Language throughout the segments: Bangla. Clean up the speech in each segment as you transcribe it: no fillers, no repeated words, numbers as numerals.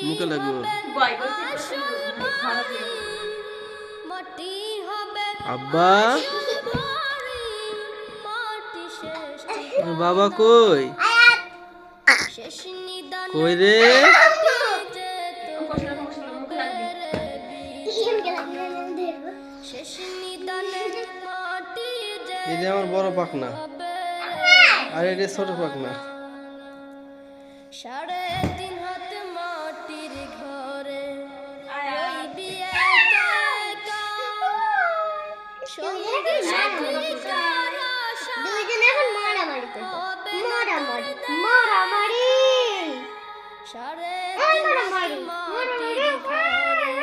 মুখে লাগবে। আব্বা বাবা কই কই রে? এই যে আমার বড় পাখনা আর এটা ছোট পাখনা। সাড়ে 3 হাত মাটির ঘরে রইবি একা একা, সঙ্গী সাথী কার আশা দুইজনে এখন মারামারি করবে, মারামারি মারামারি সাড়ে 3 হাত মাটির ঘরে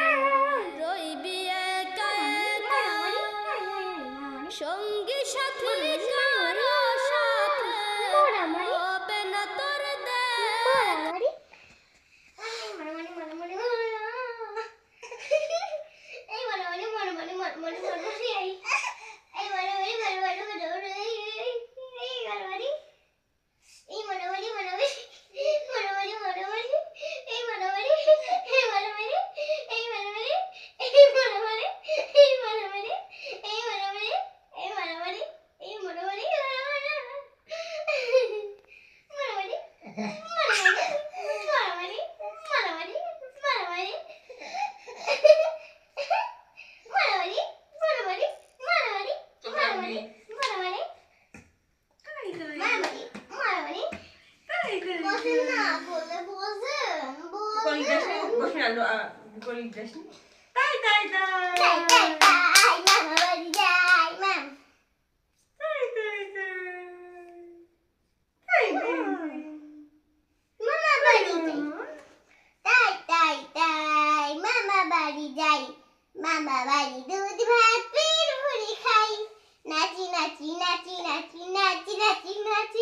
রইবি একা একা, সঙ্গী সাথী কার সাথে হবে না তোর মামা বাড়ি দুধ ভাত পেট ভরে খাই, নাচি নাচি নাচি নাচি নাচি নাচি নাচি